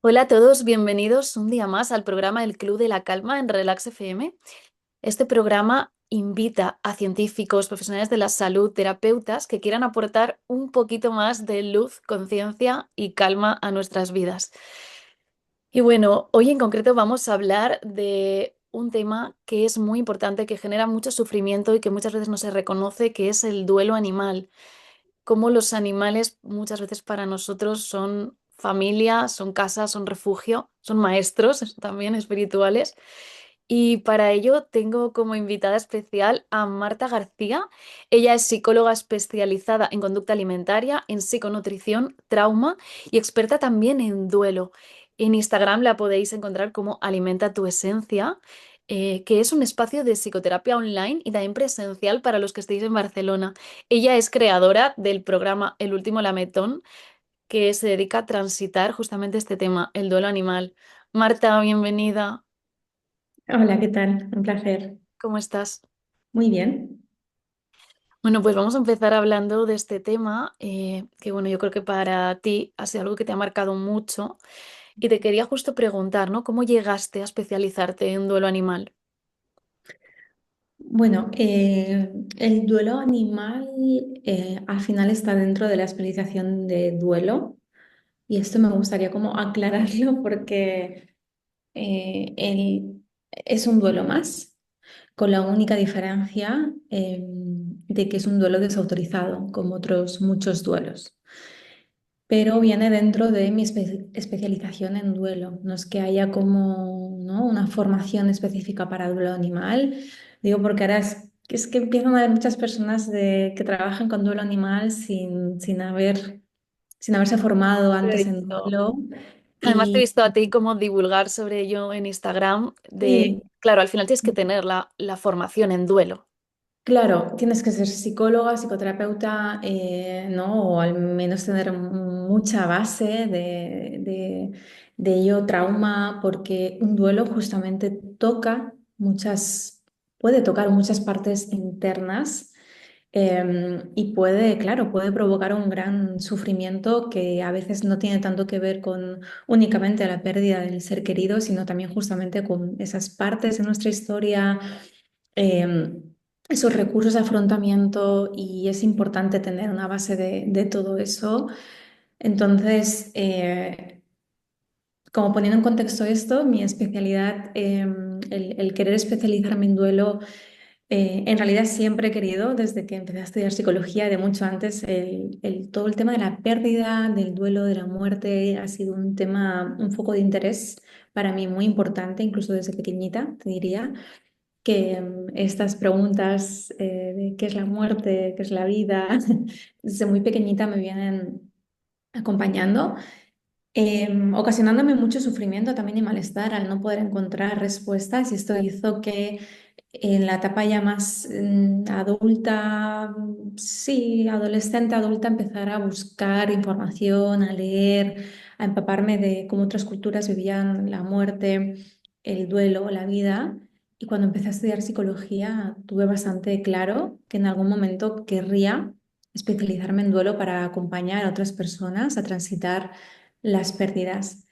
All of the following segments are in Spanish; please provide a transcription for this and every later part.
Hola a todos, bienvenidos un día más al programa El Club de la Calma en Relax FM. Este programa invita a científicos, profesionales de la salud, terapeutas que quieran aportar un poquito más de luz, conciencia y calma a nuestras vidas. Y bueno, hoy en concreto vamos a hablar de un tema que es muy importante, que genera mucho sufrimiento y que muchas veces no se reconoce, que es el duelo animal. Cómo los animales muchas veces para nosotros son familia, son casa, son refugio, son maestros también espirituales. Y para ello tengo como invitada especial a Marta García. Ella es psicóloga especializada en conducta alimentaria, en psiconutrición, trauma y experta también en duelo. En Instagram la podéis encontrar como Alimenta tu Esencia, que es un espacio de psicoterapia online y también presencial para los que estéis en Barcelona. Ella es creadora del programa El Último Lametón, que se dedica a transitar justamente este tema, el duelo animal. Marta, bienvenida. Hola, ¿qué tal? Un placer. ¿Cómo estás? Muy bien. Bueno, pues vamos a empezar hablando de este tema, que bueno, yo creo que para ti ha sido algo que te ha marcado mucho y te quería justo preguntar, ¿no? ¿Cómo llegaste a especializarte en duelo animal? Bueno, el duelo animal al final está dentro de la especialización de duelo y esto me gustaría como aclararlo porque es un duelo más, con la única diferencia de que es un duelo desautorizado, como otros muchos duelos. Pero viene dentro de mi especialización en duelo. No es que haya como, ¿no?, una formación específica para duelo animal. Digo porque ahora es que empiezan a haber muchas personas que trabajan con duelo animal sin haberse formado Lo he antes en visto. duelo. Además, te he Y visto a ti como divulgar sobre ello en Instagram, de, sí, claro, al final tienes que tener la formación en duelo. claro, tienes que ser psicóloga, psicoterapeuta, ¿no? O al menos tener mucha base de ello, trauma, porque un duelo justamente puede tocar muchas partes internas, y puede, claro, puede provocar un gran sufrimiento que a veces no tiene tanto que ver con únicamente la pérdida del ser querido, sino también justamente con esas partes de nuestra historia, eh, esos recursos de afrontamiento, y es importante tener una base de todo eso. Entonces, como poniendo en contexto esto, mi especialidad, el querer especializarme en duelo, en realidad siempre he querido, desde que empecé a estudiar psicología, de mucho antes, todo el tema de la pérdida, del duelo, de la muerte, ha sido un tema, un foco de interés para mí muy importante, incluso desde pequeñita, te diría que estas preguntas de qué es la muerte, qué es la vida, desde muy pequeñita me vienen acompañando, ocasionándome mucho sufrimiento también y malestar al no poder encontrar respuestas. Y esto hizo que en la etapa ya más adulta, sí, adolescente, adulta, empezara a buscar información, a leer, a empaparme de cómo otras culturas vivían la muerte, el duelo, la vida. Y cuando empecé a estudiar psicología, tuve bastante claro que en algún momento querría especializarme en duelo para acompañar a otras personas a transitar las pérdidas.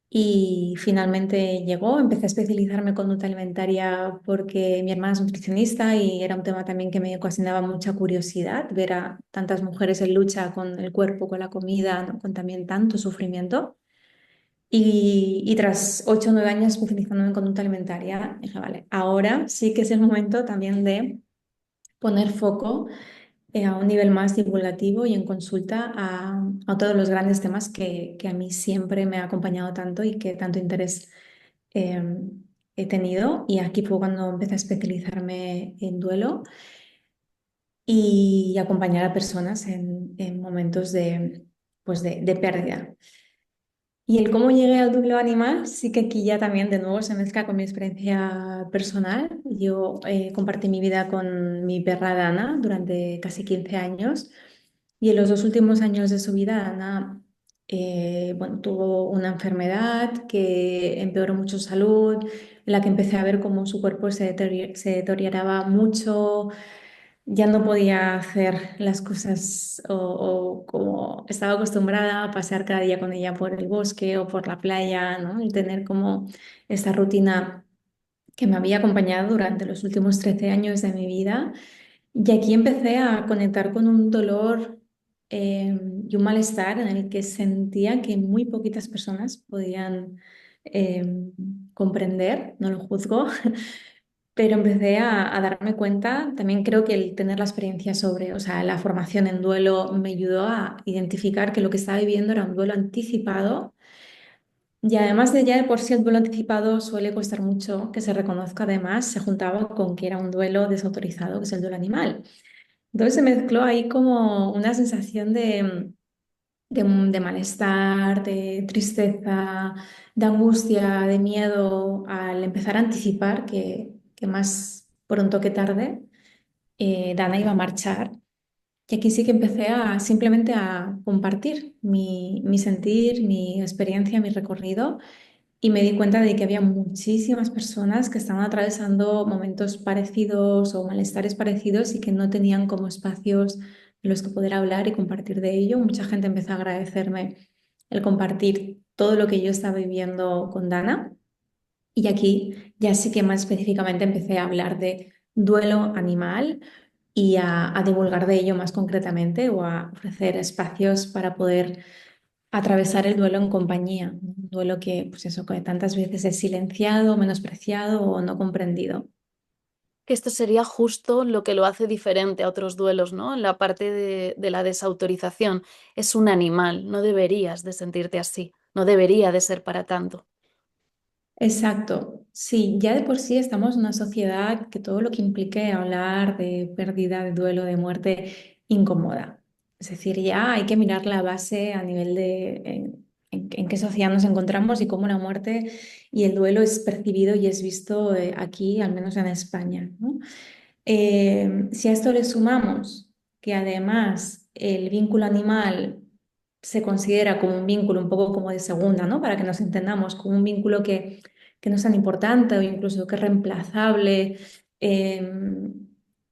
Y finalmente llegó, empecé a especializarme en conducta alimentaria porque mi hermana es nutricionista y era un tema también que me ocasionaba mucha curiosidad, ver a tantas mujeres en lucha con el cuerpo, con la comida, ¿no?, con también tanto sufrimiento. Y tras 8 o 9 años especializándome en conducta alimentaria, dije, vale, ahora sí que es el momento también de poner foco a un nivel más divulgativo y en consulta a todos los grandes temas que a mí siempre me ha acompañado tanto y que tanto interés eh, he tenido. Y aquí fue cuando empecé a especializarme en duelo y acompañar a personas en momentos de pérdida. Y el cómo llegué al duelo animal, sí que aquí ya también de nuevo se mezcla con mi experiencia personal. Yo compartí mi vida con mi perra Dana durante casi 15 años, y en los 2 últimos años de su vida Dana, bueno, tuvo una enfermedad que empeoró mucho su salud, en la que empecé a ver cómo su cuerpo se deterioraba mucho, ya no podía hacer las cosas o como estaba acostumbrada a pasar cada día con ella por el bosque o por la playa, ¿no? Y tener como esta rutina que me había acompañado durante los últimos 13 años de mi vida. Y aquí empecé a conectar con un dolor y un malestar en el que sentía que muy poquitas personas podían eh, comprender, no lo juzgo, pero empecé a darme cuenta, también creo que el tener la experiencia sobre, o sea, la formación en duelo me ayudó a identificar que lo que estaba viviendo era un duelo anticipado y además de ya de por sí el duelo anticipado suele costar mucho que se reconozca, además se juntaba con que era un duelo desautorizado, que es el duelo animal. Entonces se mezcló ahí como una sensación de malestar, de tristeza, de angustia, de miedo al empezar a anticipar que más pronto que tarde Dana iba a marchar. Y aquí sí que empecé a simplemente a compartir mi sentir, mi experiencia, mi recorrido y me di cuenta de que había muchísimas personas que estaban atravesando momentos parecidos o malestares parecidos y que no tenían como espacios en los que poder hablar y compartir de ello. Mucha gente empezó a agradecerme el compartir todo lo que yo estaba viviendo con Dana. Y aquí ya sí que más específicamente empecé a hablar de duelo animal y a divulgar de ello más concretamente o a ofrecer espacios para poder atravesar el duelo en compañía, ¿no? Un duelo que, pues eso, que tantas veces es silenciado, menospreciado o no comprendido. Que esto sería justo lo que lo hace diferente a otros duelos, ¿no? En la parte de la desautorización. Es un animal, no deberías de sentirte así, no debería de ser para tanto. Exacto, sí, ya de por sí estamos en una sociedad que todo lo que implique hablar de pérdida, de duelo, de muerte, incomoda. Es decir, ya hay que mirar la base a nivel de en qué sociedad nos encontramos y cómo la muerte y el duelo es percibido y es visto aquí, al menos en España, ¿no? Si a esto le sumamos que además el vínculo animal se considera como un vínculo un poco como de segunda, ¿no? Para que nos entendamos, como un vínculo que no es tan importante o incluso que es reemplazable, eh,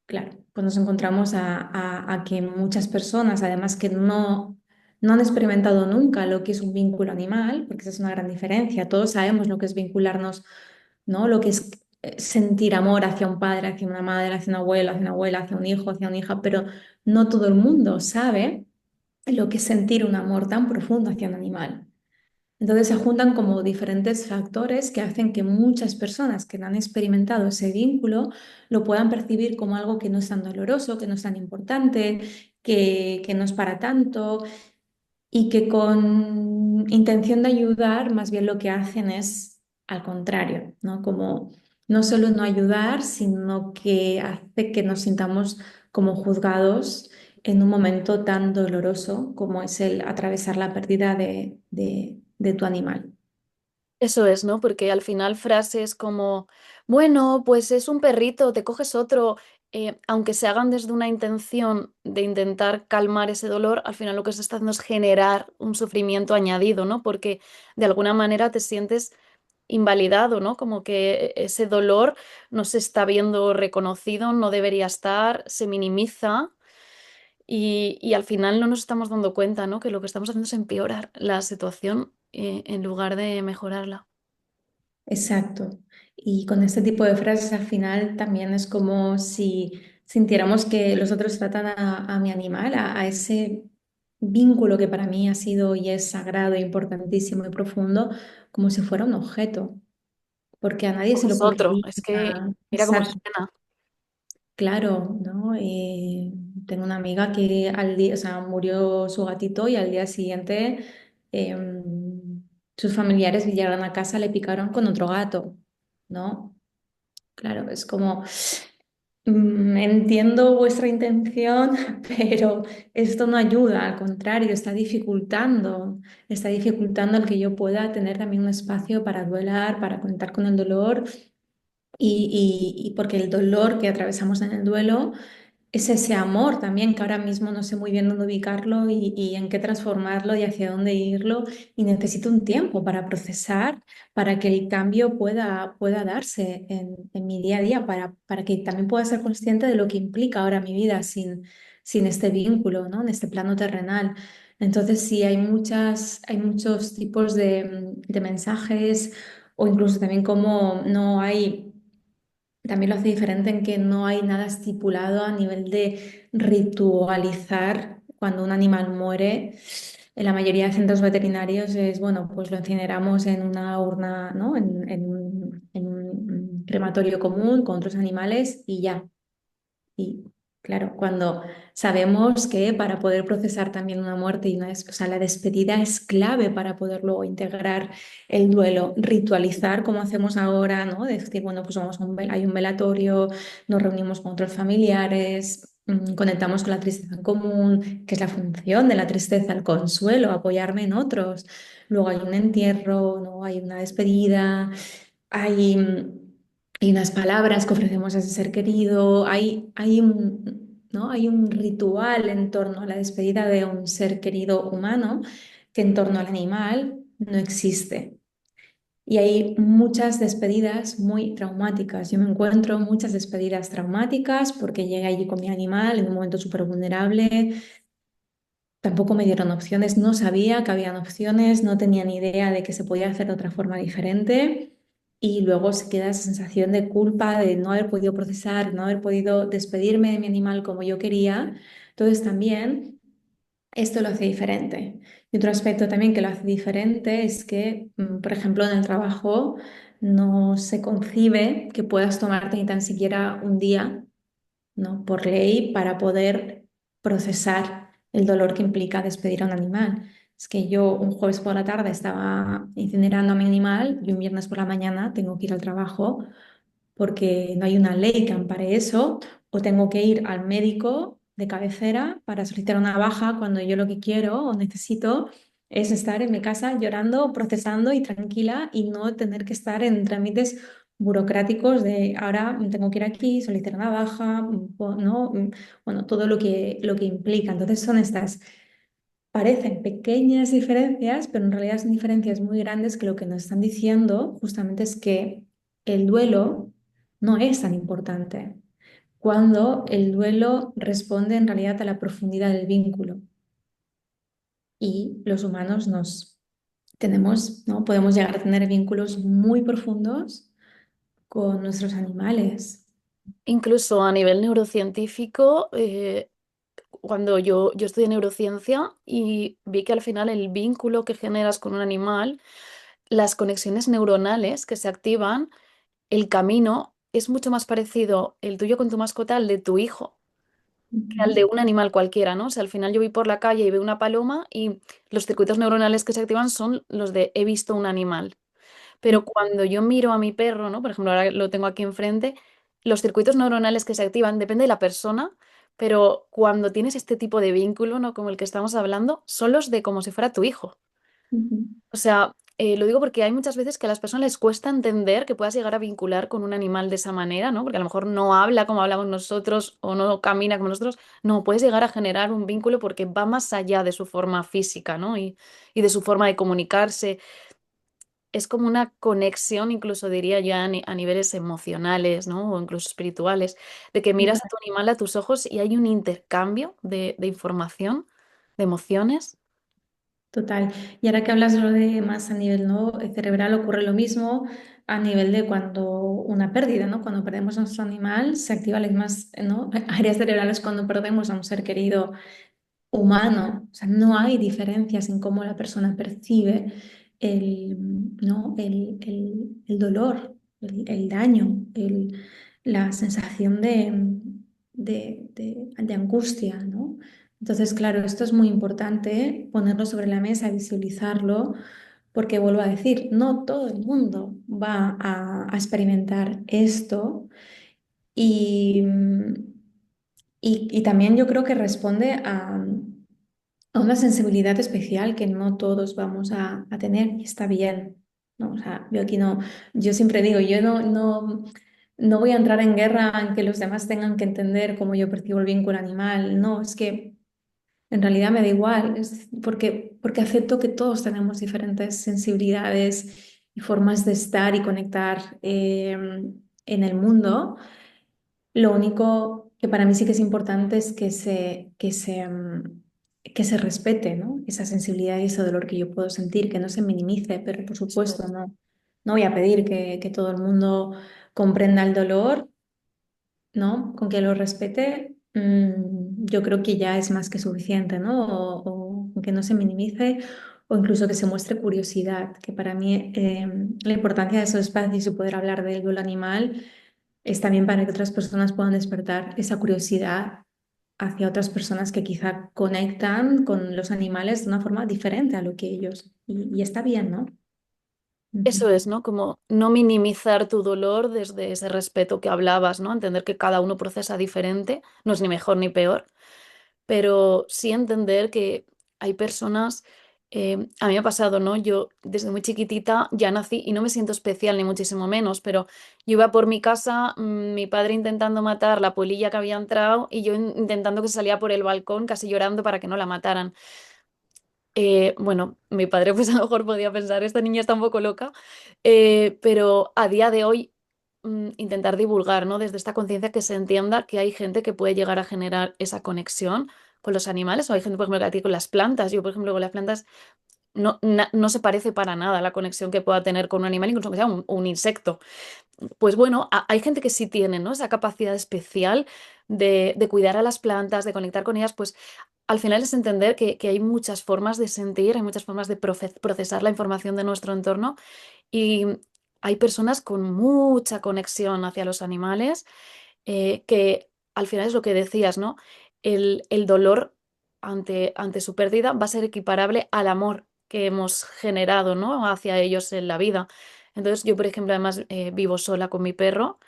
claro, pues nos encontramos a que muchas personas, además que no han experimentado nunca lo que es un vínculo animal, porque esa es una gran diferencia, todos sabemos lo que es vincularnos, ¿no? Lo que es sentir amor hacia un padre, hacia una madre, hacia un abuelo, hacia una abuela, hacia un hijo, hacia una hija, pero no todo el mundo sabe lo que es sentir un amor tan profundo hacia un animal. Entonces se juntan como diferentes factores que hacen que muchas personas que no han experimentado ese vínculo lo puedan percibir como algo que no es tan doloroso, que no es tan importante, que no es para tanto y que con intención de ayudar, más bien lo que hacen es al contrario, ¿no? Como no solo no ayudar, sino que hace que nos sintamos como juzgados en un momento tan doloroso como es el atravesar la pérdida de tu animal. Eso es, ¿no? Porque al final frases como, bueno, pues es un perrito, te coges otro, aunque se hagan desde una intención de intentar calmar ese dolor, al final lo que se está haciendo es generar un sufrimiento añadido, ¿no? Porque de alguna manera te sientes invalidado, ¿no? Como que ese dolor no se está viendo reconocido, no debería estar, se minimiza. Y al final no nos estamos dando cuenta, ¿no? Que lo que estamos haciendo es empeorar la situación en lugar de mejorarla. Exacto. Y con este tipo de frases al final también es como si sintiéramos que los otros tratan a mi animal, a ese vínculo que para mí ha sido y es sagrado, importantísimo y profundo, como si fuera un objeto, porque a nadie se le Es otro, ocurriría. es que mira cómo Exacto, suena. claro, ¿no? Tengo una amiga que al día, o sea, murió su gatito y al día siguiente sus familiares llegaron a casa, le picaron con otro gato, ¿no? Claro, es como, entiendo vuestra intención, pero esto no ayuda, al contrario, está dificultando el que yo pueda tener también un espacio para duelar, para conectar con el dolor y porque el dolor que atravesamos en el duelo es ese amor también que ahora mismo no sé muy bien dónde ubicarlo y en qué transformarlo y hacia dónde irlo. Y necesito un tiempo para procesar, para que el cambio pueda darse en mi día a día, para que también pueda ser consciente de lo que implica ahora mi vida sin este vínculo, ¿no? En este plano terrenal. Entonces, sí, hay muchos tipos de mensajes o incluso también como no hay. También lo hace diferente en que no hay nada estipulado a nivel de ritualizar cuando un animal muere. En la mayoría de centros veterinarios es, bueno, pues lo incineramos en una urna, ¿no? En un crematorio común con otros animales y ya. Y claro, cuando sabemos que para poder procesar también una muerte y o sea, la despedida es clave para poder luego integrar el duelo, ritualizar como hacemos ahora, ¿no? De decir, bueno, pues vamos a hay un velatorio, nos reunimos con otros familiares, conectamos con la tristeza en común, que es la función de la tristeza, el consuelo, apoyarme en otros. Luego hay un entierro, ¿no? Hay una despedida, hay, hay unas palabras que ofrecemos a ese ser querido, ¿no? Hay un ritual en torno a la despedida de un ser querido humano que en torno al animal no existe. Y hay muchas despedidas muy traumáticas. Yo me encuentro muchas despedidas traumáticas porque llegué allí con mi animal en un momento súper vulnerable. Tampoco me dieron opciones, no sabía que habían opciones, no tenía ni idea de que se podía hacer de otra forma diferente y luego se queda esa sensación de culpa de no haber podido procesar, no haber podido despedirme de mi animal como yo quería. Entonces también esto lo hace diferente. Y otro aspecto también que lo hace diferente es que, por ejemplo, en el trabajo no se concibe que puedas tomarte ni tan siquiera un día, ¿no? Por ley para poder procesar el dolor que implica despedir a un animal. Es que yo un jueves por la tarde estaba incinerando a mi animal y un viernes por la mañana tengo que ir al trabajo porque no hay una ley que ampare eso, o tengo que ir al médico de cabecera para solicitar una baja cuando yo lo que quiero o necesito es estar en mi casa llorando, procesando y tranquila y no tener que estar en trámites burocráticos de ahora tengo que ir aquí, solicitar una baja, ¿no? Bueno, todo lo que implica. Entonces son estas, parecen pequeñas diferencias, pero en realidad son diferencias muy grandes que lo que nos están diciendo justamente es que el duelo no es tan importante cuando el duelo responde en realidad a la profundidad del vínculo y los humanos ¿no? Podemos llegar a tener vínculos muy profundos con nuestros animales. Incluso a nivel neurocientífico, cuando yo estudié neurociencia y vi que al final el vínculo que generas con un animal, las conexiones neuronales que se activan, el camino es mucho más parecido el tuyo con tu mascota al de tu hijo que al de Ujú, un animal cualquiera, ¿no? O sea, al final yo voy por la calle y veo una paloma y los circuitos neuronales que se activan son los de he visto un animal. Pero cuando yo miro a mi perro, ¿no? Por ejemplo, ahora lo tengo aquí enfrente, los circuitos neuronales que se activan depende de la persona, pero cuando tienes este tipo de vínculo, ¿no? Como el que estamos hablando, son los de como si fuera tu hijo. ujú, O sea, lo digo porque hay muchas veces que a las personas les cuesta entender que puedas llegar a vincular con un animal de esa manera, ¿no? Porque a lo mejor no habla como hablamos nosotros o no camina como nosotros. No, puedes llegar a generar un vínculo porque va más allá de su forma física, ¿no? Y de su forma de comunicarse. Es como una conexión, incluso diría yo, a niveles emocionales, ¿no? O incluso espirituales, de que miras a total. tu animal a tus ojos y hay un intercambio de información, de emociones. Total. Y ahora que hablas de lo de más a nivel, ¿no? Cerebral, ocurre lo mismo a nivel de cuando una pérdida, ¿no? Cuando perdemos a nuestro animal, se activan las más, ¿no? Áreas cerebrales cuando perdemos a un ser querido humano. O sea, no hay diferencias en cómo la persona percibe ¿no? El dolor, el daño, la sensación de angustia, ¿no? Entonces, claro, esto es muy importante ponerlo sobre la mesa, visualizarlo, porque vuelvo a decir, no todo el mundo va a experimentar esto y, y también yo creo que responde a una sensibilidad especial que no todos vamos a tener y está bien, ¿no? O sea, yo aquí no, yo siempre digo, yo no, no voy a entrar en guerra en que los demás tengan que entender cómo yo percibo el vínculo animal. No, es que en realidad me da igual, es porque acepto que todos tenemos diferentes sensibilidades y formas de estar y conectar en el mundo. Lo único que para mí sí que es importante es que se respete, ¿no? Esa sensibilidad y ese dolor que yo puedo sentir, que no se minimice, pero por Eso supuesto es. no voy a pedir que todo el mundo comprenda el dolor, ¿no? Con que lo respete, yo creo que ya es más que suficiente, ¿no? O que no se minimice o incluso que se muestre curiosidad, que para mí la importancia de esos espacios y poder hablar del duelo animal es también para que otras personas puedan despertar esa curiosidad hacia otras personas que quizá conectan con los animales de una forma diferente a lo que ellos. Y está bien, ¿no? Eso Ujú. es, ¿no? Como no minimizar tu dolor desde ese respeto que hablabas, ¿no? Entender que cada uno procesa diferente, no es ni mejor ni peor, pero sí entender que hay personas, a mí me ha pasado, ¿no? Yo desde muy chiquitita ya nací y no me siento especial ni muchísimo menos, pero yo iba por mi casa, mi padre intentando matar la polilla que había entrado y yo intentando que salía por el balcón casi llorando para que no la mataran. Bueno, mi padre pues a lo mejor podía pensar, esta niña está un poco loca, pero a día de hoy intentar divulgar, ¿no? Desde esta conciencia que se entienda que hay gente que puede llegar a generar esa conexión con los animales, o hay gente, por ejemplo, que la tiene con las plantas. Yo, por ejemplo, con las plantas no se parece para nada la conexión que pueda tener con un animal, incluso que sea un insecto. Pues bueno, hay gente que sí tiene, ¿no? Esa capacidad especial de cuidar a las plantas, de conectar con ellas, pues al final es entender que hay muchas formas de sentir, hay muchas formas de procesar la información de nuestro entorno y hay personas con mucha conexión hacia los animales, que al final es lo que decías, ¿no? El dolor ante su pérdida va a ser equiparable al amor que hemos generado, ¿no? Hacia ellos en la vida. Entonces, yo, por ejemplo, además vivo sola con mi perro,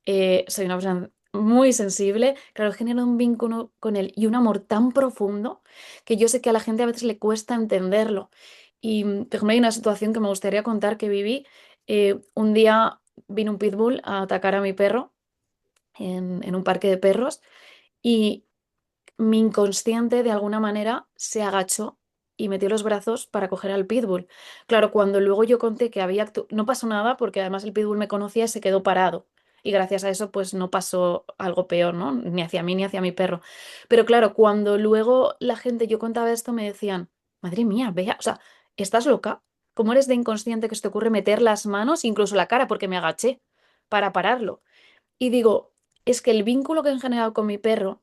soy una persona muy sensible, claro, genero un vínculo con él y un amor tan profundo que yo sé que a la gente a veces le cuesta entenderlo. Y, por ejemplo, hay una situación que me gustaría contar que viví. Un día vino un pitbull a atacar a mi perro en un parque de perros y mi inconsciente de alguna manera se agachó y metió los brazos para coger al pitbull. Claro, cuando luego yo conté que no pasó nada porque además el pitbull me conocía y se quedó parado. Y gracias a eso pues no pasó algo peor, ¿no? Ni hacia mí ni hacia mi perro. Pero claro, cuando luego la gente, yo contaba esto, me decían, madre mía, vea, o sea, ¿estás loca? ¿Cómo eres de inconsciente que se te ocurre meter las manos, incluso la cara, porque me agaché para pararlo? Y digo, es que el vínculo que he generado con mi perro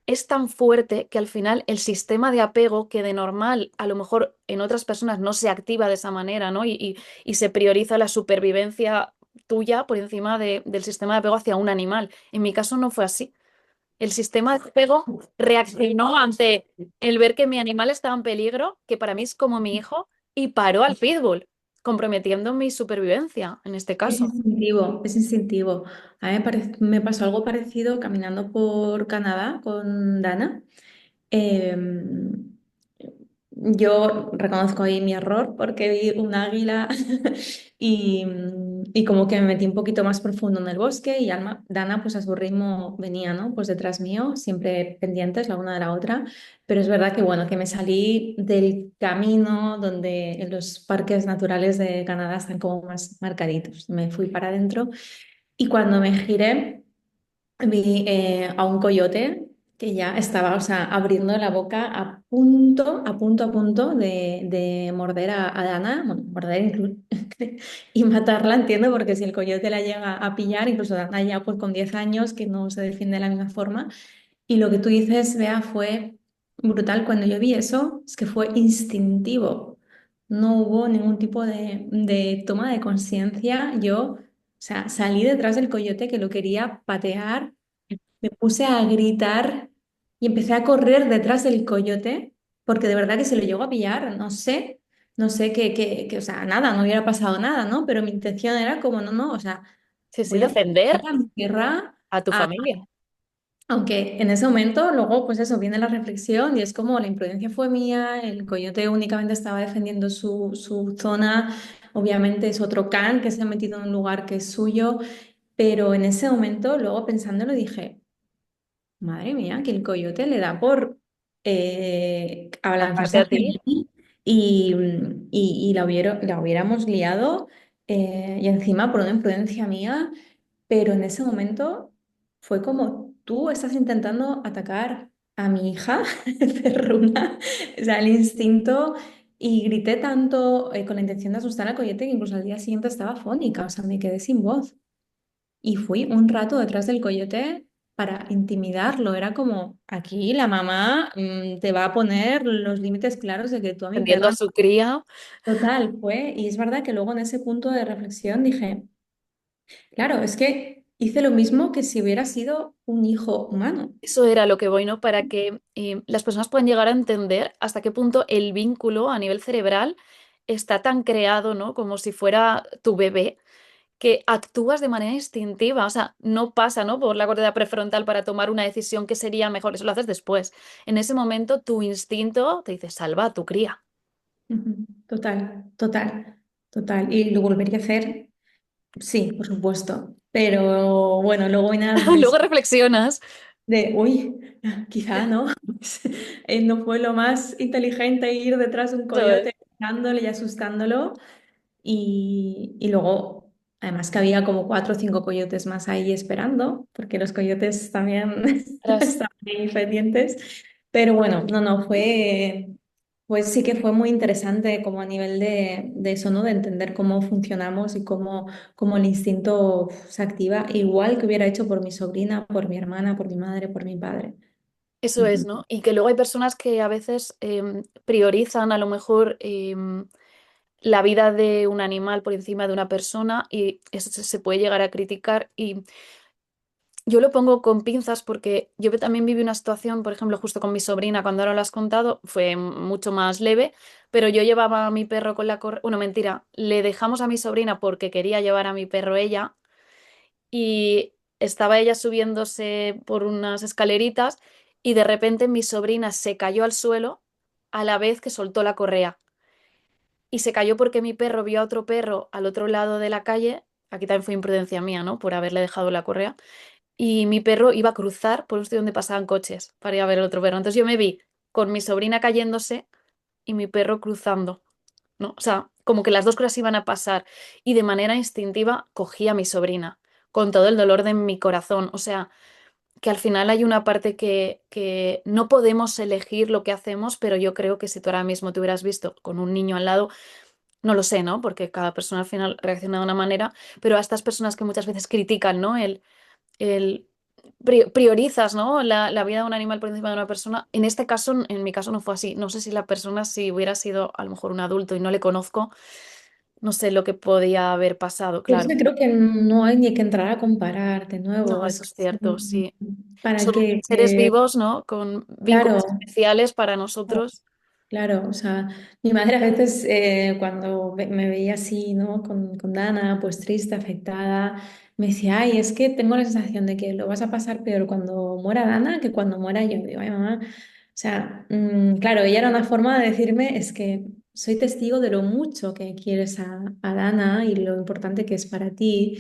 es tan fuerte que al final el sistema de apego, que de normal a lo mejor en otras personas no se activa de esa manera, ¿no? Y se prioriza la supervivencia tuya por encima del sistema de apego hacia un animal. En mi caso no fue así. El sistema de apego reaccionó ante el ver que mi animal estaba en peligro, que para mí es como mi hijo, y paró al pitbull, comprometiendo mi supervivencia en este Es caso. instintivo, es instintivo. A mí me pasó algo parecido caminando por Canadá con Dana. Em, yo reconozco ahí mi error porque vi un águila y como que me metí un poquito más profundo en el bosque y Dana pues a su ritmo venía, ¿no? Pues detrás mío, siempre pendientes la una de la otra, pero es verdad que bueno, que me salí del camino donde en los parques naturales de Canadá están como más marcaditos. Me fui para adentro y cuando me giré vi a un coyote que ya estaba, o sea, abriendo la boca a punto de morder a Dana, bueno, morder y matarla, entiendo, porque si el coyote la llega a pillar, incluso Dana ya pues con 10 años, que no se defiende de la misma forma, y lo que tú dices, Bea, fue brutal. Cuando yo vi eso, es que fue instintivo. No hubo ningún tipo de toma de conciencia. Yo, o sea, salí detrás del coyote que lo quería patear, me puse a gritar y empecé a correr detrás del coyote, porque de verdad que se lo llegó a pillar, no sé o sea, nada, no hubiera pasado nada, ¿no? Pero mi intención era como, no, o sea, Sí, sí, voy a defender proteger a mi tierra. a tu familia. Aunque en ese momento, luego, pues eso, viene la reflexión y es como la imprudencia fue mía, el coyote únicamente estaba defendiendo su zona, obviamente es otro can que se ha metido en un lugar que es suyo pero en ese momento, luego pensándolo, dije, madre mía, que el coyote le da por Atacarte abalanzarse a hacia ti. mí y la hubiéramos liado y encima por una imprudencia mía, pero en ese momento fue como tú estás intentando atacar a mi hija perruna, o sea, el instinto, y grité tanto con la intención de asustar al coyote que incluso al día siguiente estaba fónica, o sea, me quedé sin voz. Y fui un rato detrás del coyote para intimidarlo. Era como, aquí la mamá te va a poner los límites claros de que tú a mi Defendiendo a perro... su cría. Total, fue. Y es verdad que luego en ese punto de reflexión dije, claro, es que hice lo mismo que si hubiera sido un hijo humano. Eso era lo que voy, ¿no? Para que las personas puedan llegar a entender hasta qué punto el vínculo a nivel cerebral está tan creado, ¿no? Como si fuera tu bebé, que actúas de manera instintiva. O sea, no pasa, ¿no? Por la corteza prefrontal para tomar una decisión que sería mejor. Eso lo haces después. En ese momento, tu instinto te dice, salva a tu cría. Ujú. Total, total, total. ¿Y lo volvería a hacer? Sí, por supuesto. Pero bueno, luego viene la Luego reflexión reflexionas. uy, quizá no, no fue lo más inteligente ir detrás de un Eso es. coyote, dándole y asustándolo. Y luego, además que había como 4 o 5 coyotes más ahí esperando, porque los coyotes también Tras. estaban ahí pendientes. Pero bueno, no, no, pues sí que fue muy interesante como a nivel de eso, ¿no? De entender cómo funcionamos y cómo el instinto se activa, igual que hubiera hecho por mi sobrina, por mi hermana, por mi madre, por mi padre. Eso es, Ujú. ¿no? Y que luego hay personas que a veces priorizan a lo mejor la vida de un animal por encima de una persona y eso se puede llegar a criticar. Y yo lo pongo con pinzas porque yo también viví una situación, por ejemplo, justo con mi sobrina, cuando ahora lo has contado, fue mucho más leve, pero yo llevaba a mi perro con la correa, bueno, mentira, le dejamos a mi sobrina porque quería llevar a mi perro ella y estaba ella subiéndose por unas escaleritas y de repente mi sobrina se cayó al suelo a la vez que soltó la correa. Y se cayó porque mi perro vio a otro perro al otro lado de la calle. Aquí también fue imprudencia mía, ¿no? Por haberle dejado la correa. Y mi perro iba a cruzar por un sitio donde pasaban coches para ir a ver al otro perro. Entonces yo me vi con mi sobrina cayéndose y mi perro cruzando, ¿no? O sea, como que las dos cosas iban a pasar. Y de manera instintiva cogí a mi sobrina, con todo el dolor de mi corazón. O sea, que al final hay una parte que no podemos elegir lo que hacemos, pero yo creo que si tú ahora mismo te hubieras visto con un niño al lado, no lo sé, ¿no? Porque cada persona al final reacciona de una manera, pero a estas personas que muchas veces critican, ¿no? El priorizas, ¿no? La vida de un animal por encima de una persona. En este caso, en mi caso no fue así. No sé si la persona, si hubiera sido a lo mejor un adulto y no le conozco, no sé lo que podía haber pasado, Pero es claro. que creo que no hay ni que entrar a comparar de No, nuevo. Es eso que es cierto, sí. para Son seres vivos, ¿no? Con vínculos claro, especiales para nosotros. claro, o sea, mi madre a veces cuando me veía así, ¿no? Con Dana, pues triste, afectada, me decía, ay, es que tengo la sensación de que lo vas a pasar peor cuando muera Dana que cuando muera yo. Digo, ay, mamá, o sea, claro, ella era una forma de decirme, es que soy testigo de lo mucho que quieres a Dana y lo importante que es para ti.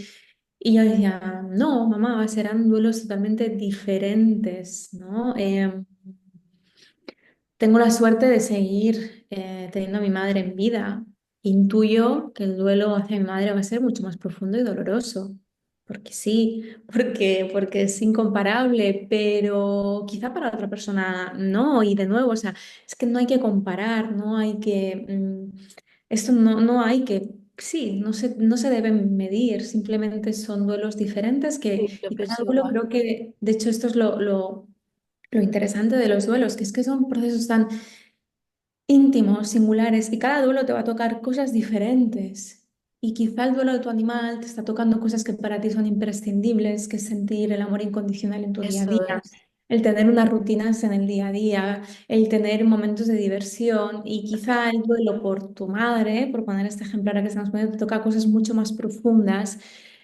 Y yo decía, no, mamá, serán duelos totalmente diferentes, ¿no? Tengo la suerte de seguir teniendo a mi madre en vida. Intuyo que el duelo hacia mi madre va a ser mucho más profundo y doloroso, porque sí, porque es incomparable, pero quizá para otra persona no. Y de nuevo, o sea, es que no hay que comparar, no hay que, esto no hay que, sí, no se deben medir, simplemente son duelos diferentes Sí, lo y cada pienso duelo igual. creo que, de hecho, esto es lo interesante de los duelos, que son procesos tan íntimos, singulares, y cada duelo te va a tocar cosas diferentes. Y quizá el duelo de tu animal te está tocando cosas que para ti son imprescindibles, que es sentir el amor incondicional en tu día a Eso día, es. el tener unas rutinas en el día a día, el tener momentos de diversión. Y quizá el duelo por tu madre, por poner este ejemplo ahora que estamos poniendo, te toca cosas mucho más profundas.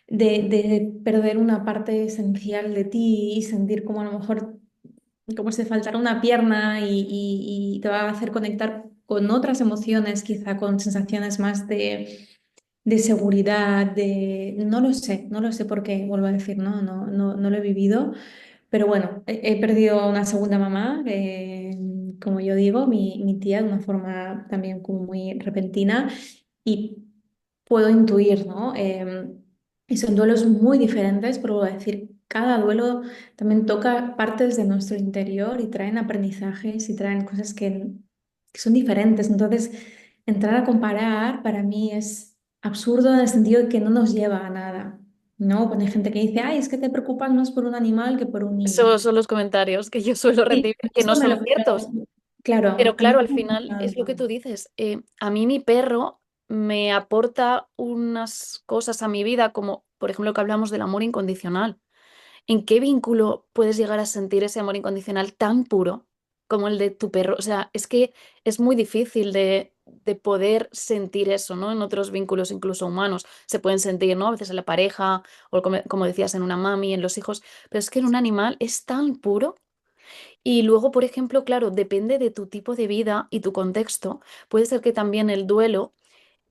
De perder una parte esencial de ti y sentir como a lo mejor como si te faltara una pierna y te va a hacer conectar con otras emociones, quizá con sensaciones más de seguridad, no lo sé, no lo sé por qué, vuelvo a decir, no lo he vivido, pero bueno, he perdido una segunda mamá, como yo digo, mi tía de una forma también como muy repentina y puedo intuir, ¿no? Y son duelos muy diferentes, pero voy a decir, cada duelo también toca partes de nuestro interior y traen aprendizajes y traen cosas que son diferentes. Entonces, entrar a comparar para mí es absurdo en el sentido de que no nos lleva a nada, ¿no? Cuando hay gente que dice, ay, es que te preocupas más por un animal que por un niño. Esos son los comentarios que yo suelo Sí, recibir, que no eso son ciertos. claro, Pero a mí claro, al me ha final es lo que pasado. tú dices. A mí mi perro me aporta unas cosas a mi vida, como por ejemplo que hablamos del amor incondicional. ¿En qué vínculo puedes llegar a sentir ese amor incondicional tan puro como el de tu perro? O sea, es que es muy difícil de poder sentir eso, ¿no? En otros vínculos, incluso humanos, se pueden sentir, ¿no? A veces en la pareja, o como decías, en una mami, en los hijos, pero es que en un animal es tan puro. Y luego, por ejemplo, claro, depende de tu tipo de vida y tu contexto. Puede ser que también el duelo,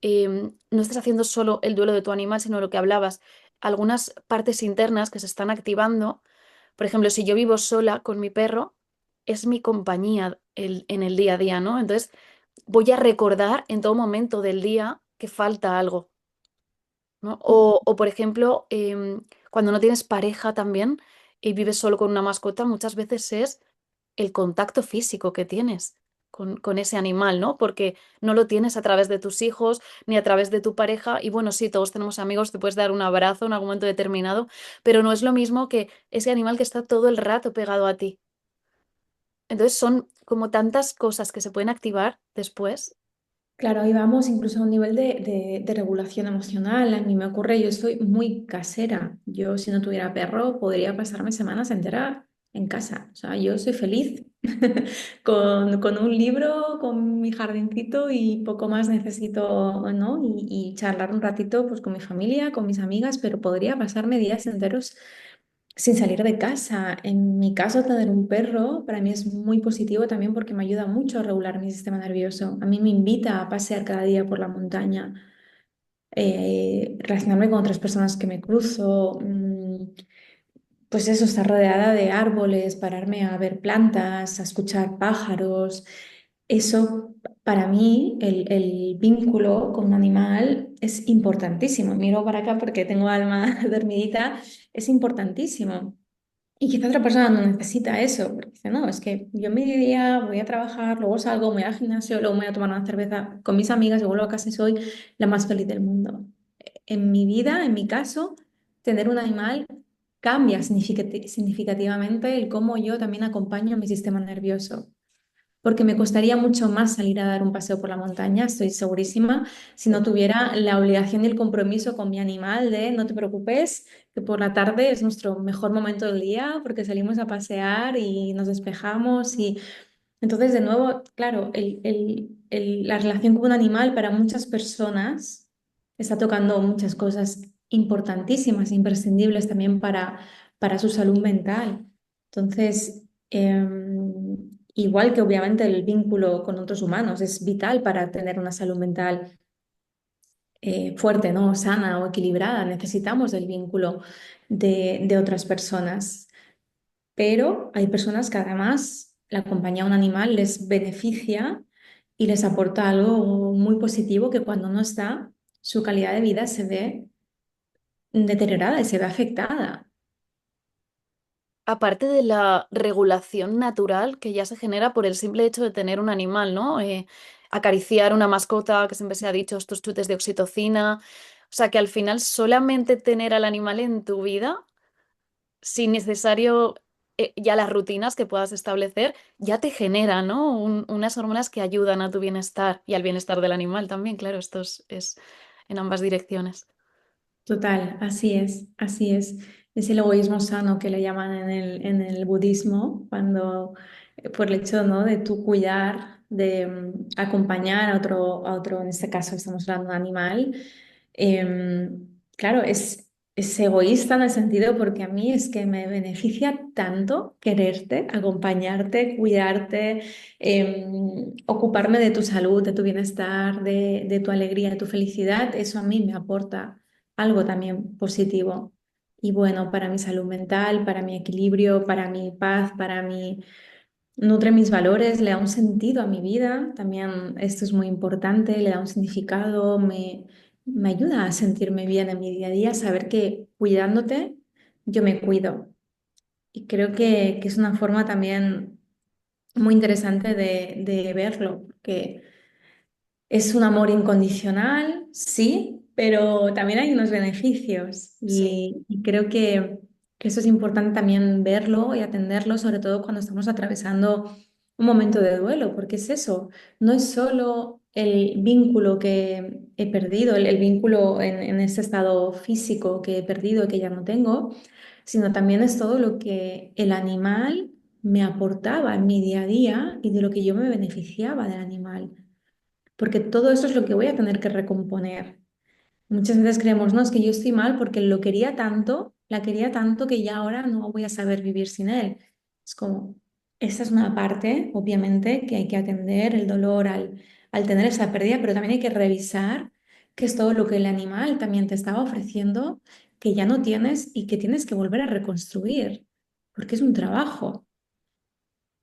no estés haciendo solo el duelo de tu animal, sino lo que hablabas, algunas partes internas que se están activando. Por ejemplo, si yo vivo sola con mi perro, es mi compañía en el día a día, ¿no? Entonces, voy a recordar en todo momento del día que falta algo, ¿no? O, por ejemplo, cuando no tienes pareja también y vives solo con una mascota, muchas veces es el contacto físico que tienes con ese animal, ¿no? Porque no lo tienes a través de tus hijos ni a través de tu pareja. Y bueno, sí, todos tenemos amigos, te puedes dar un abrazo en algún momento determinado, pero no es lo mismo que ese animal que está todo el rato pegado a ti. Entonces son como tantas cosas que se pueden activar después. Claro, ahí vamos incluso a un nivel de regulación emocional. A mí me ocurre, yo soy muy casera. Yo si no tuviera perro podría pasarme semanas enteras en casa. O sea, yo soy feliz con un libro, con mi jardincito y poco más necesito, ¿no? Y charlar un ratito pues, con mi familia, con mis amigas, pero podría pasarme días enteros sin salir de casa. En mi caso, tener un perro para mí es muy positivo también porque me ayuda mucho a regular mi sistema nervioso. A mí me invita a pasear cada día por la montaña, relacionarme con otras personas que me cruzo, pues eso, estar rodeada de árboles, pararme a ver plantas, a escuchar pájaros. Eso, para mí, el vínculo con un animal es importantísimo. Miro para acá porque tengo alma dormidita, es importantísimo. Y quizá otra persona no necesita eso, porque dice, no, es que yo en mi día voy a trabajar, luego salgo, voy al gimnasio, luego me voy a tomar una cerveza con mis amigas y vuelvo a casa y soy la más feliz del mundo. En mi vida, en mi caso, tener un animal cambia significativamente el cómo yo también acompaño a mi sistema nervioso porque me costaría mucho más salir a dar un paseo por la montaña, estoy segurísima, si no tuviera la obligación y el compromiso con mi animal de no te preocupes, que por la tarde es nuestro mejor momento del día porque salimos a pasear y nos despejamos y entonces de nuevo, claro, la relación con un animal para muchas personas está tocando muchas cosas importantísimas, imprescindibles también para su salud mental. Entonces, igual que obviamente el vínculo con otros humanos es vital para tener una salud mental fuerte, ¿no? Sana o equilibrada. Necesitamos del vínculo de otras personas. Pero hay personas que además la compañía de un animal les beneficia y les aporta algo muy positivo que cuando no está, su calidad de vida se ve deteriorada y se ve afectada. Aparte de la regulación natural que ya se genera por el simple hecho de tener un animal, ¿no? Acariciar una mascota, que siempre se ha dicho, estos chutes de oxitocina. O sea, que al final solamente tener al animal en tu vida, sin necesario ya las rutinas que puedas establecer, ya te genera, ¿no? Unas hormonas que ayudan a tu bienestar y al bienestar del animal también, claro, esto es en ambas direcciones. Total, así es, así es. Es el egoísmo sano que le llaman en el budismo, cuando por el hecho, ¿no? de tú cuidar, de acompañar a otro, en este caso estamos hablando de un animal. Claro, es es egoísta en el sentido porque a mí es que me beneficia tanto quererte, acompañarte, cuidarte, ocuparme de tu salud, de tu bienestar, de tu alegría, de tu felicidad. Eso a mí me aporta algo también positivo y bueno para mi salud mental, para mi equilibrio, para mi paz, para mi nutre mis valores, le da un sentido a mi vida, también esto es muy importante, le da un significado, me ayuda a sentirme bien en mi día a día, saber que cuidándote yo me cuido. Y creo que es una forma también muy interesante de verlo, porque es un amor incondicional, sí, pero también hay unos beneficios Sí. y creo que eso es importante también verlo y atenderlo, sobre todo cuando estamos atravesando un momento de duelo, porque es eso, no es solo el vínculo que he perdido, el vínculo en este estado físico que he perdido, que ya no tengo, sino también es todo lo que el animal me aportaba en mi día a día y de lo que yo me beneficiaba del animal porque todo eso es lo que voy a tener que recomponer. Muchas veces creemos, no, es que yo estoy mal porque lo quería tanto, la quería tanto que ya ahora no voy a saber vivir sin él. Es como, esa es una parte, obviamente, que hay que atender el dolor al tener esa pérdida, pero también hay que revisar qué es todo lo que el animal también te estaba ofreciendo, que ya no tienes y que tienes que volver a reconstruir, porque es un trabajo.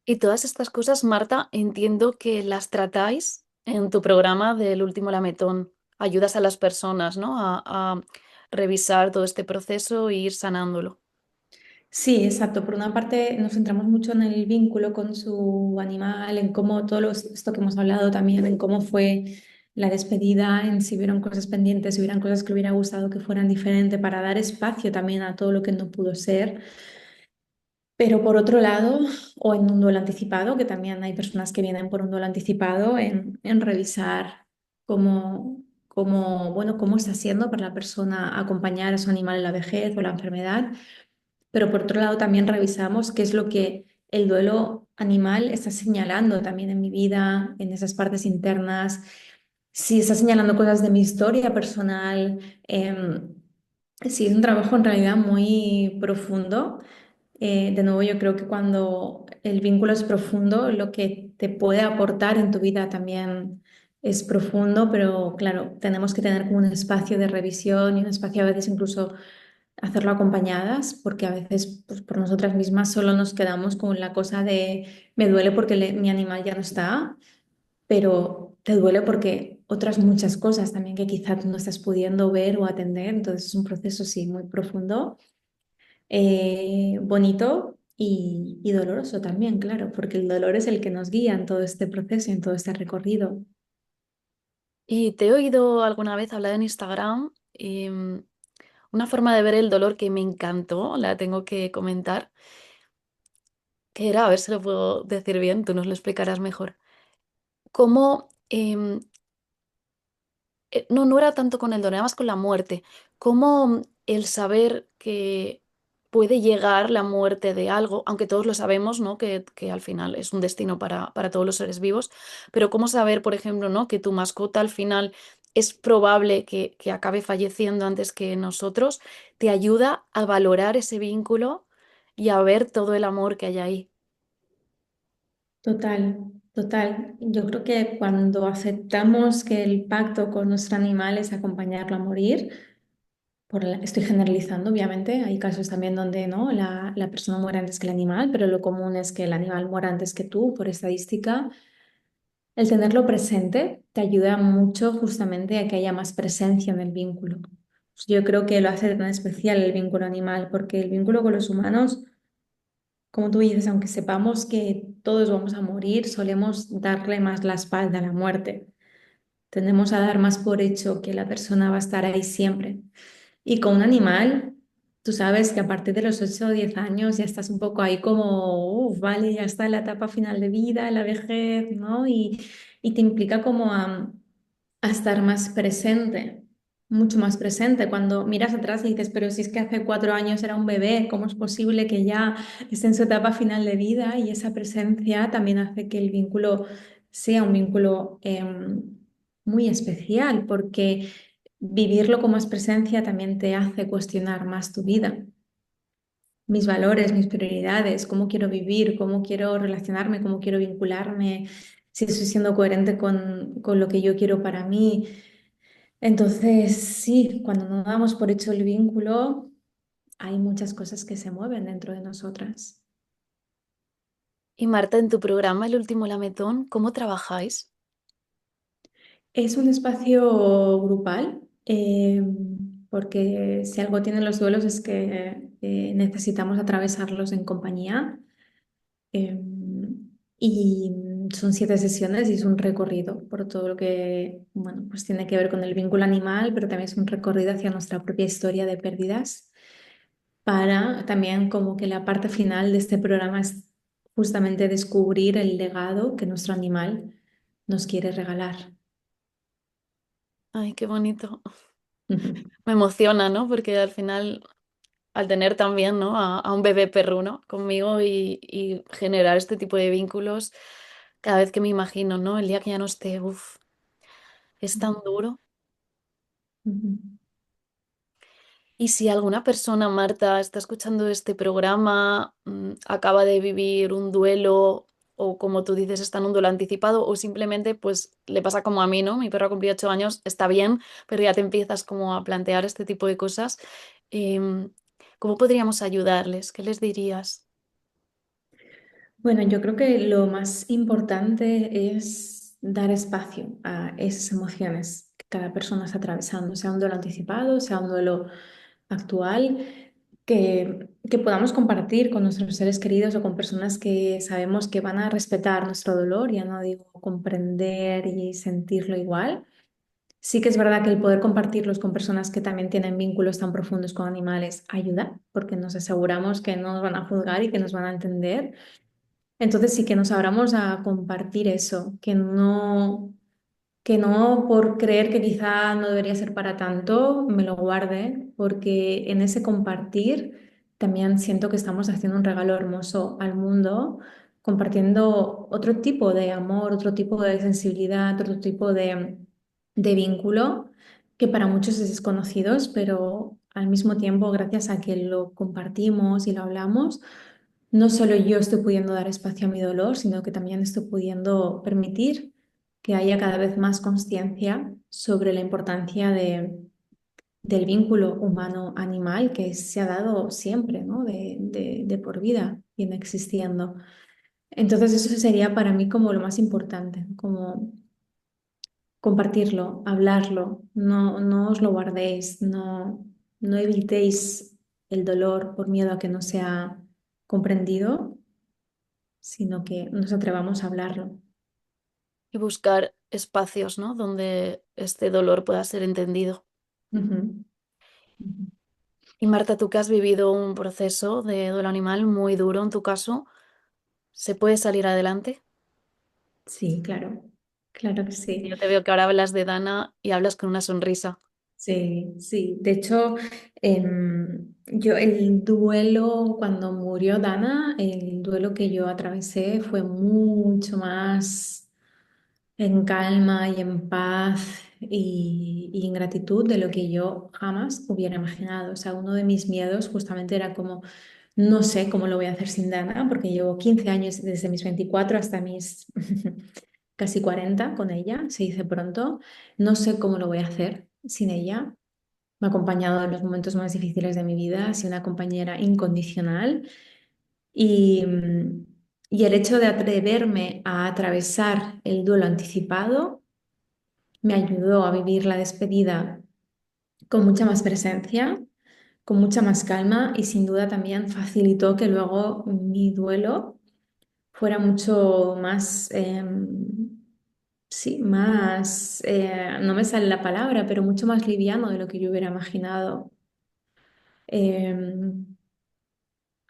Y todas estas cosas, Marta, entiendo que las tratáis en tu programa del último lametón. Ayudas a las personas, ¿no? A revisar todo este proceso e ir sanándolo. Sí, exacto. Por una parte nos centramos mucho en el vínculo con su animal, en cómo esto que hemos hablado también, en cómo fue la despedida, en si hubieron cosas pendientes, si hubieran cosas que le hubiera gustado que fueran diferentes, para dar espacio también a todo lo que no pudo ser. Pero por otro lado, o en un duelo anticipado, que también hay personas que vienen por un duelo anticipado, en revisar bueno, cómo está siendo para la persona acompañar a su animal en la vejez o la enfermedad, pero por otro lado también revisamos qué es lo que el duelo animal está señalando también en mi vida, en esas partes internas, si está señalando cosas de mi historia personal. Sí, es un trabajo en realidad muy profundo. De nuevo, yo creo que cuando el vínculo es profundo, lo que te puede aportar en tu vida también es profundo, pero claro, tenemos que tener como un espacio de revisión y un espacio a veces incluso hacerlo acompañadas, porque a veces pues, por nosotras mismas solo nos quedamos con la cosa de me duele porque mi animal ya no está, pero te duele porque otras muchas cosas también que quizá tú no estás pudiendo ver o atender, entonces es un proceso sí muy profundo, bonito y doloroso también, claro, porque el dolor es el que nos guía en todo este proceso y en todo este recorrido. Y te he oído alguna vez hablar en Instagram, una forma de ver el dolor que me encantó, la tengo que comentar, que era, a ver si lo puedo decir bien, tú nos lo explicarás mejor. Cómo no, no era tanto con el dolor, era más con la muerte. Cómo el saber que puede llegar la muerte de algo, aunque todos lo sabemos, ¿no? Que al final es un destino para todos los seres vivos, pero cómo saber, por ejemplo, ¿no? Que tu mascota al final es probable que acabe falleciendo antes que nosotros, te ayuda a valorar ese vínculo y a ver todo el amor que hay ahí. Total, total. Yo creo que cuando aceptamos que el pacto con nuestro animal es acompañarlo a morir, estoy generalizando, obviamente, hay casos también donde no, la persona muere antes que el animal, pero lo común es que el animal muera antes que tú, por estadística. El tenerlo presente te ayuda mucho justamente a que haya más presencia en el vínculo. Yo creo que lo hace tan especial el vínculo animal, porque el vínculo con los humanos, como tú dices, aunque sepamos que todos vamos a morir, solemos darle más la espalda a la muerte. Tendemos a dar más por hecho que la persona va a estar ahí siempre. Y con un animal, tú sabes que a partir de los 8 o 10 años ya estás un poco ahí como, uff, vale, ya está en la etapa final de vida, la vejez, ¿no? Y te implica como a estar más presente, mucho más presente. Cuando miras atrás y dices, pero si es que hace 4 años era un bebé, ¿cómo es posible que ya esté en su etapa final de vida? Y esa presencia también hace que el vínculo sea un vínculo muy especial, porque vivirlo con más presencia también te hace cuestionar más tu vida, mis valores, mis prioridades, cómo quiero vivir, cómo quiero relacionarme, cómo quiero vincularme, si estoy siendo coherente con lo que yo quiero para mí. Entonces, sí, cuando no damos por hecho el vínculo, hay muchas cosas que se mueven dentro de nosotras. Y Marta, en tu programa El último lametón, ¿cómo trabajáis? Es un espacio grupal, porque si algo tienen los duelos es que necesitamos atravesarlos en compañía. eh, y son 7 sesiones y es un recorrido por todo lo que, bueno, pues tiene que ver con el vínculo animal, pero también es un recorrido hacia nuestra propia historia de pérdidas, para también como que la parte final de este programa es justamente descubrir el legado que nuestro animal nos quiere regalar. Ay, qué bonito. Me emociona, ¿no? Porque al final, al tener también, ¿no? A un bebé perruno conmigo y generar este tipo de vínculos, cada vez que me imagino, ¿no? El día que ya no esté, uff, es tan duro. Y si alguna persona, Marta, está escuchando este programa, acaba de vivir un duelo o como tú dices, está en un duelo anticipado o simplemente pues le pasa como a mí, ¿no? Mi perro ha cumplido 8 años, está bien, pero ya te empiezas como a plantear este tipo de cosas. em, ¿Cómo podríamos ayudarles? ¿Qué les dirías? Bueno, yo creo que lo más importante es dar espacio a esas emociones que cada persona está atravesando, sea un duelo anticipado, sea un duelo actual, que podamos compartir con nuestros seres queridos o con personas que sabemos que van a respetar nuestro dolor, ya no digo comprender y sentirlo igual. Sí que es verdad que el poder compartirlos con personas que también tienen vínculos tan profundos con animales ayuda, porque nos aseguramos que no nos van a juzgar y que nos van a entender. Entonces sí que nos abramos a compartir eso, que no por creer que quizá no debería ser para tanto, me lo guarde, porque en ese compartir también siento que estamos haciendo un regalo hermoso al mundo, compartiendo otro tipo de amor, otro tipo de sensibilidad, otro tipo de vínculo que para muchos es desconocido, pero al mismo tiempo, gracias a que lo compartimos y lo hablamos, no solo yo estoy pudiendo dar espacio a mi dolor, sino que también estoy pudiendo permitir que haya cada vez más conciencia sobre la importancia del vínculo humano-animal que se ha dado siempre, ¿no? De por vida, viene existiendo. Entonces eso sería para mí como lo más importante, como compartirlo, hablarlo, no os lo guardéis, no evitéis el dolor por miedo a que no sea comprendido, sino que nos atrevamos a hablarlo. Y buscar espacios, ¿no? Donde este dolor pueda ser entendido. Ujú, ujú. Y Marta, tú que has vivido un proceso de duelo animal muy duro en tu caso, ¿se puede salir adelante? Sí, claro, claro que sí. Yo te veo que ahora hablas de Dana y hablas con una sonrisa. Sí, sí. De hecho, yo el duelo cuando murió Dana, el duelo que yo atravesé fue mucho más en calma y en paz y en gratitud de lo que yo jamás hubiera imaginado. O sea, uno de mis miedos justamente era como, no sé cómo lo voy a hacer sin Dana, porque llevo 15 años desde mis 24 hasta mis casi 40 con ella, se dice pronto. No sé cómo lo voy a hacer sin ella. Me ha acompañado en los momentos más difíciles de mi vida, ha sido una compañera incondicional y, y el hecho de atreverme a atravesar el duelo anticipado me ayudó a vivir la despedida con mucha más presencia, con mucha más calma y sin duda también facilitó que luego mi duelo fuera mucho más, sí, más, no me sale la palabra, pero mucho más liviano de lo que yo hubiera imaginado. Em,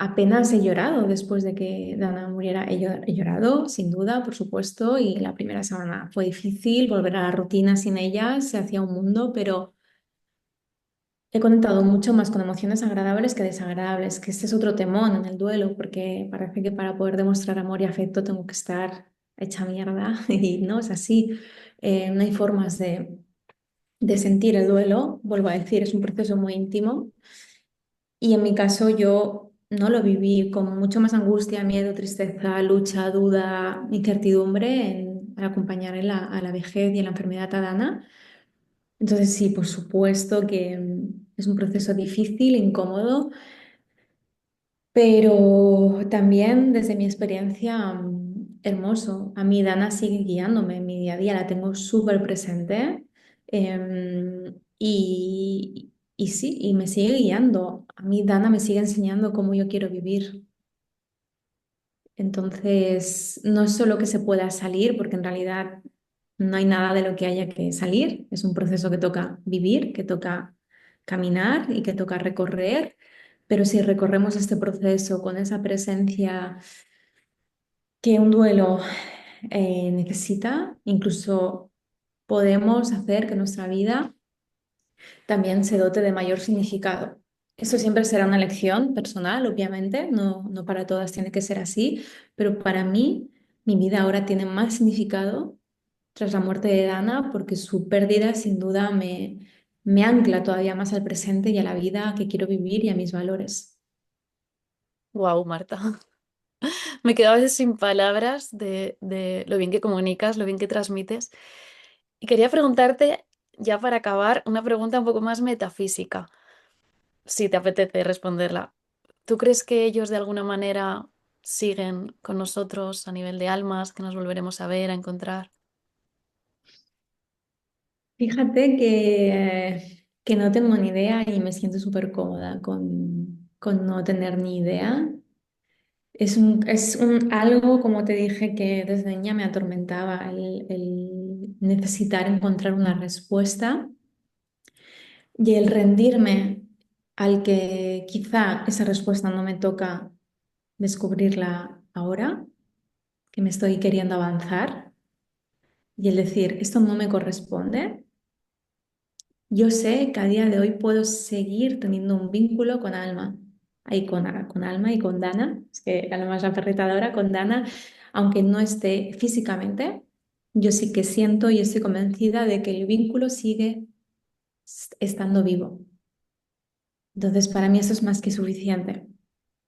Apenas he llorado después de que Dana muriera. He llorado, sin duda, por supuesto, y la primera semana fue difícil, volver a la rutina sin ella, se hacía un mundo, pero he conectado mucho más con emociones agradables que desagradables, que este es otro temón en el duelo, porque parece que para poder demostrar amor y afecto tengo que estar hecha mierda, y no es así. No hay formas de sentir el duelo. Vuelvo a decir, es un proceso muy íntimo y en mi caso yo no lo viví con mucho más angustia, miedo, tristeza, lucha, duda, incertidumbre al acompañar a la vejez y a la enfermedad a Dana. Entonces sí, por supuesto que es un proceso difícil, incómodo, pero también desde mi experiencia hermoso. A mí Dana sigue guiándome en mi día a día, la tengo súper presente y sí, y me sigue guiando. A mí Dana me sigue enseñando cómo yo quiero vivir. Entonces, no es solo que se pueda salir, porque en realidad no hay nada de lo que haya que salir. Es un proceso que toca vivir, que toca caminar y que toca recorrer. Pero si recorremos este proceso con esa presencia que un duelo necesita, incluso podemos hacer que nuestra vida también se dote de mayor significado. Eso siempre será una elección personal, obviamente, no para todas tiene que ser así, pero para mí mi vida ahora tiene más significado tras la muerte de Dana porque su pérdida sin duda me ancla todavía más al presente y a la vida que quiero vivir y a mis valores. Wow, Marta. Me quedo a veces sin palabras de lo bien que comunicas, lo bien que transmites. Y quería preguntarte, ya para acabar, una pregunta un poco más metafísica, si te apetece responderla. ¿Tú crees que ellos de alguna manera siguen con nosotros a nivel de almas, que nos volveremos a ver, a encontrar? Fíjate que no tengo ni idea y me siento súper cómoda con no tener ni idea. Algo, como te dije, que desde niña me atormentaba, el necesitar encontrar una respuesta y el rendirme al que quizá esa respuesta no me toca descubrirla ahora, que me estoy queriendo avanzar, y el decir, esto no me corresponde. Yo sé que a día de hoy puedo seguir teniendo un vínculo con Alma, ahí con Alma y con Dana, es que Alma es la perrita de ahora, con Dana, aunque no esté físicamente, yo sí que siento y estoy convencida de que el vínculo sigue estando vivo. Entonces, para mí eso es más que suficiente,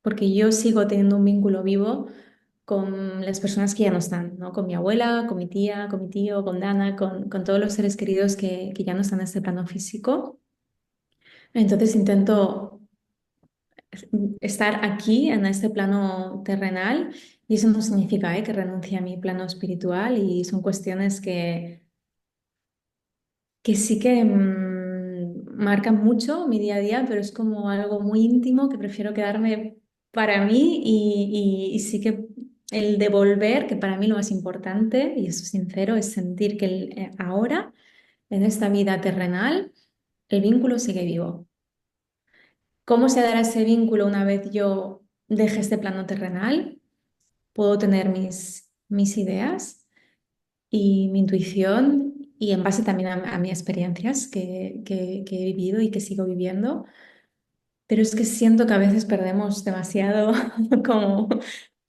porque yo sigo teniendo un vínculo vivo con las personas que ya no están, ¿no? Con mi abuela, con mi tía, con mi tío, con Dana, con todos los seres queridos que ya no están en este plano físico. Entonces intento estar aquí en este plano terrenal y eso no significa que renuncie a mi plano espiritual y son cuestiones que sí que marcan mucho mi día a día, pero es como algo muy íntimo que prefiero quedarme para mí y sí que el devolver, que para mí lo más importante, y eso sincero, es sentir que ahora, en esta vida terrenal, el vínculo sigue vivo. ¿Cómo se dará ese vínculo una vez yo deje este plano terrenal? Puedo tener mis ideas y mi intuición y en base también a mis experiencias que he vivido y que sigo viviendo, pero es que siento que a veces perdemos demasiado como,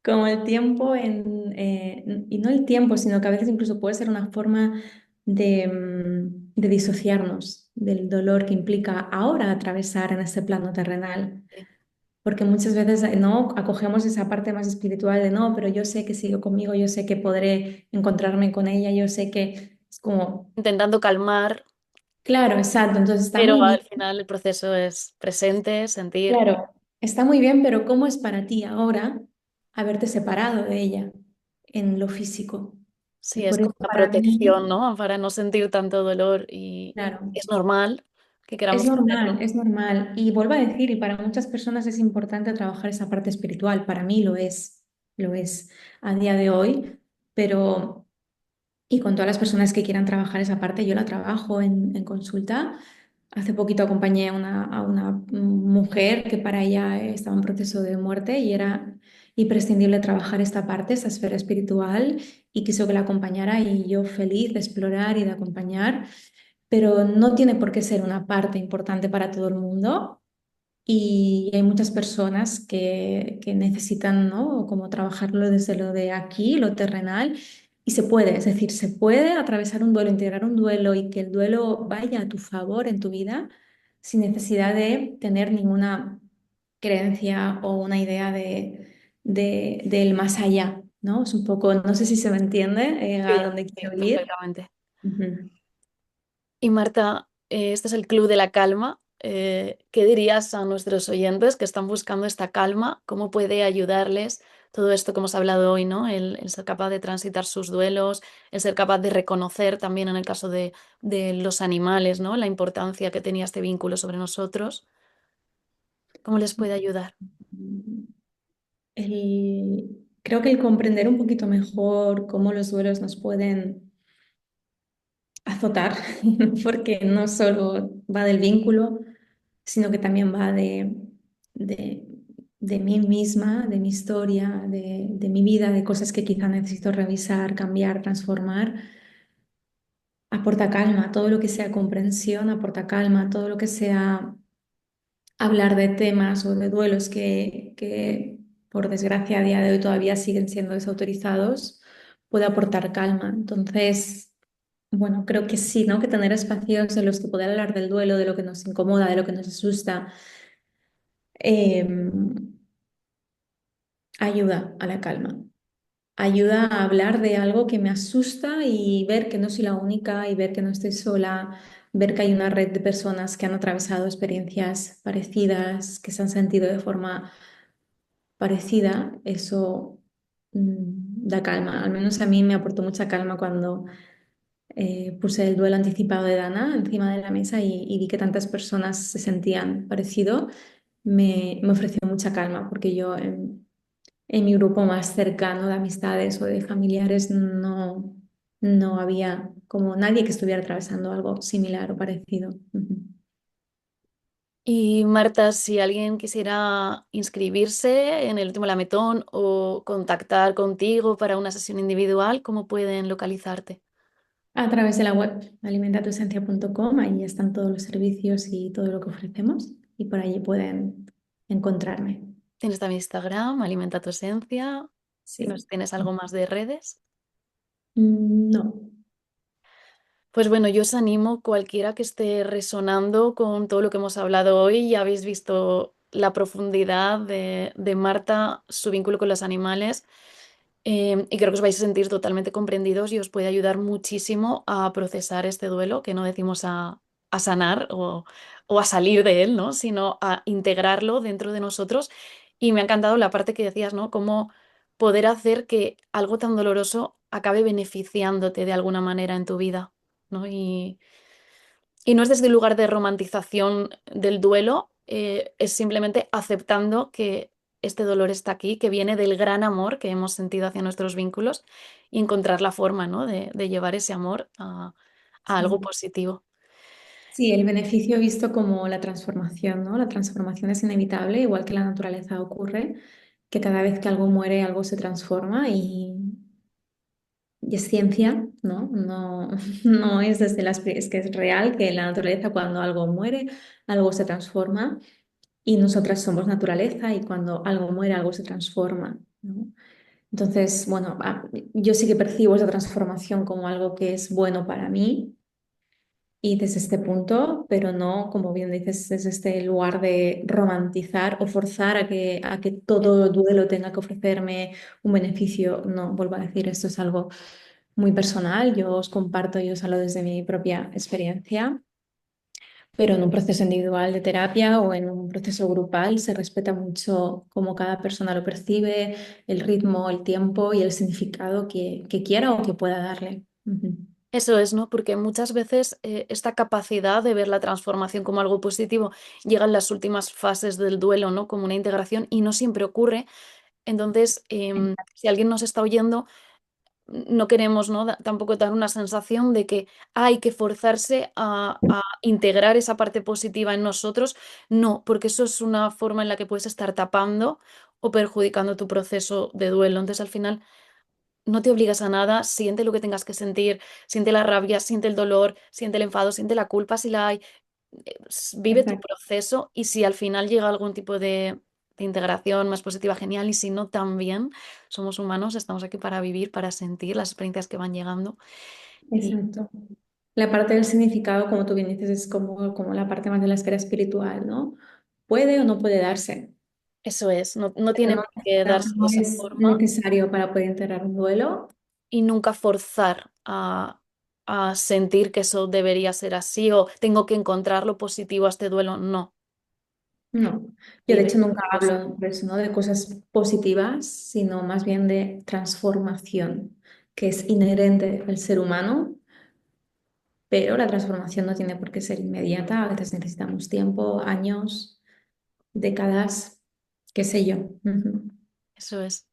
como el tiempo y no el tiempo, sino que a veces incluso puede ser una forma de disociarnos del dolor que implica ahora atravesar en este plano terrenal. Sí. Porque muchas veces no acogemos esa parte más espiritual de no, pero yo sé que sigue conmigo, yo sé que podré encontrarme con ella, yo sé que es como, Intentando calmar, claro, exacto, entonces está muy pero bien, al final el proceso es presente, sentir. claro, está muy bien, pero ¿cómo es para ti ahora haberte separado de ella en lo físico? Y Sí, es por como eso una para mí, protección, ¿no? Para no sentir tanto dolor y claro, es normal que es queramos normal, hacerlo. es normal. Y vuelvo a decir, y para muchas personas es importante trabajar esa parte espiritual, para mí lo es a día de hoy, pero... Y con todas las personas que quieran trabajar esa parte, yo la trabajo en consulta. Hace poquito acompañé a una mujer que para ella estaba en proceso de muerte y era imprescindible trabajar esta parte, esta esfera espiritual, y quiso que la acompañara y yo feliz de explorar y de acompañar, pero no tiene por qué ser una parte importante para todo el mundo. Y hay muchas personas que necesitan, ¿no? Como trabajarlo desde lo de aquí, lo terrenal, y se puede, es decir, se puede atravesar un duelo, integrar un duelo y que el duelo vaya a tu favor en tu vida sin necesidad de tener ninguna creencia o una idea del más allá, ¿no? Es un poco, no sé si se me entiende Sí, a dónde sí, quiero ir. perfectamente. Ujú. Y Marta, este es el Club de la Calma. ¿Qué dirías a nuestros oyentes que están buscando esta calma? ¿Cómo puede ayudarles todo esto que hemos hablado hoy, ¿no? El ser capaz de transitar sus duelos, el ser capaz de reconocer también en el caso de los animales, ¿no? La importancia que tenía este vínculo sobre nosotros. ¿Cómo les puede ayudar? Creo que el comprender un poquito mejor cómo los duelos nos pueden azotar, porque no solo va del vínculo, sino que también va de, de mí misma, de mi historia, de mi vida, de cosas que quizá necesito revisar, cambiar, transformar. Aporta calma, todo lo que sea comprensión aporta calma, todo lo que sea hablar de temas o de duelos que por desgracia a día de hoy todavía siguen siendo desautorizados, puede aportar calma. Entonces, bueno, creo que sí, ¿no? Que tener espacios en los que poder hablar del duelo, de lo que nos incomoda, de lo que nos asusta, eh, ayuda a la calma. Ayuda a hablar de algo que me asusta y ver que no soy la única y ver que no estoy sola, ver que hay una red de personas que han atravesado experiencias parecidas, que se han sentido de forma parecida. Eso da calma. Al menos a mí me aportó mucha calma cuando puse el duelo anticipado de Dana encima de la mesa y vi que tantas personas se sentían parecido. Me ofreció mucha calma porque yo en mi grupo más cercano de amistades o de familiares no había como nadie que estuviera atravesando algo similar o parecido. Ujú. Y Marta, si alguien quisiera inscribirse en el último lametón o contactar contigo para una sesión individual, ¿cómo pueden localizarte? A través de la web alimentatuesencia.com, ahí están todos los servicios y todo lo que ofrecemos y por allí pueden encontrarme. Tienes también Instagram, Alimenta tu Esencia. ¿No Sí. tienes algo más de redes? No. Pues bueno, yo os animo, cualquiera que esté resonando con todo lo que hemos hablado hoy, ya habéis visto la profundidad de Marta, su vínculo con los animales, y creo que os vais a sentir totalmente comprendidos y os puede ayudar muchísimo a procesar este duelo, que no decimos a sanar o a salir de él, ¿no? Sino a integrarlo dentro de nosotros. Y me ha encantado la parte que decías, ¿no? Cómo poder hacer que algo tan doloroso acabe beneficiándote de alguna manera en tu vida. ¿No? Y no es desde el lugar de romantización del duelo, es simplemente aceptando que este dolor está aquí, que viene del gran amor que hemos sentido hacia nuestros vínculos y encontrar la forma, ¿no? de llevar ese amor a algo Sí. positivo. Sí, el beneficio visto como la transformación, ¿no? La transformación es inevitable, igual que la naturaleza ocurre, que cada vez que algo muere, algo se transforma y es ciencia, ¿no? No, no es desde es que es real que en la naturaleza cuando algo muere, algo se transforma y nosotras somos naturaleza y cuando algo muere, algo se transforma, ¿no? Entonces, bueno, yo sí que percibo esa transformación como algo que es bueno para mí y desde este punto, pero no, como bien dices, desde este lugar de romantizar o forzar a que todo duelo tenga que ofrecerme un beneficio. No, vuelvo a decir, esto es algo muy personal, yo os comparto y os hablo desde mi propia experiencia, pero en un proceso individual de terapia o en un proceso grupal se respeta mucho cómo cada persona lo percibe, el ritmo, el tiempo y el significado que quiera o que pueda darle. Ujú. Eso es, ¿no? Porque muchas veces esta capacidad de ver la transformación como algo positivo llega en las últimas fases del duelo, ¿no? Como una integración y no siempre ocurre. Entonces, si alguien nos está oyendo, no queremos, ¿no? Tampoco dar una sensación de que hay que forzarse a integrar esa parte positiva en nosotros. No, porque eso es una forma en la que puedes estar tapando o perjudicando tu proceso de duelo. Entonces, al final, no te obligas a nada, siente lo que tengas que sentir, siente la rabia, siente el dolor, siente el enfado, siente la culpa si la hay, vive tu Exacto. proceso y si al final llega algún tipo de de integración más positiva, genial. Y si no, también somos humanos, estamos aquí para vivir, para sentir las experiencias que van llegando. Y Exacto. La parte del significado, como tú bien dices, es como la parte más de la esfera espiritual, ¿no? Puede o no puede darse, eso es, no pero tiene no, por qué darse de no esa es forma necesario para poder integrar un duelo. y nunca forzar a sentir que eso debería ser así o tengo que encontrar lo positivo a este duelo. No, No, yo de vive hecho nunca lo positivo. hablo de eso, ¿no? De cosas positivas, sino más bien de transformación, que es inherente al ser humano, pero la transformación no tiene por qué ser inmediata, a veces necesitamos tiempo, años, décadas, qué sé yo. Ujú. Eso es.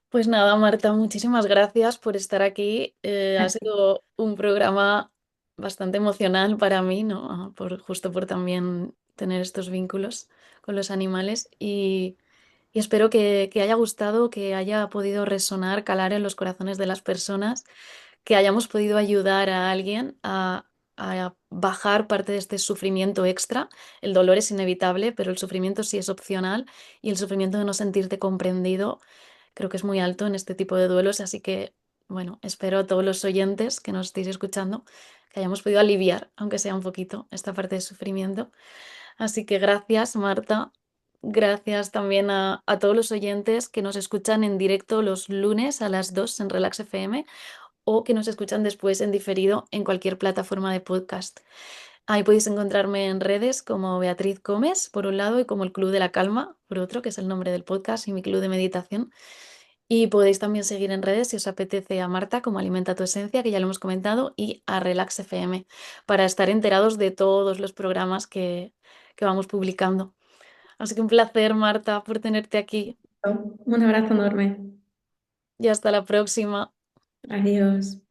Pues nada, Marta, muchísimas gracias por estar aquí. Ha sido un programa bastante emocional para mí, ¿no? Justo por también tener estos vínculos con los animales y espero que haya gustado, que haya podido resonar, calar en los corazones de las personas, que hayamos podido ayudar a alguien a bajar parte de este sufrimiento extra. El dolor es inevitable, pero el sufrimiento sí es opcional y el sufrimiento de no sentirte comprendido creo que es muy alto en este tipo de duelos, así que, bueno, espero a todos los oyentes que nos estéis escuchando que hayamos podido aliviar, aunque sea un poquito, esta parte de sufrimiento. Así que gracias, Marta. Gracias también a todos los oyentes que nos escuchan en directo los lunes a las 2 en Relax FM o que nos escuchan después en diferido en cualquier plataforma de podcast. Ahí podéis encontrarme en redes como Beatriz Gómez, por un lado, y como el Club de la Calma, por otro, que es el nombre del podcast y mi club de meditación. Y podéis también seguir en redes si os apetece a Marta como Alimenta tu Esencia, que ya lo hemos comentado, y a Relax FM para estar enterados de todos los programas que vamos publicando. Así que un placer, Marta, por tenerte aquí Un abrazo enorme. y hasta la próxima. Adiós.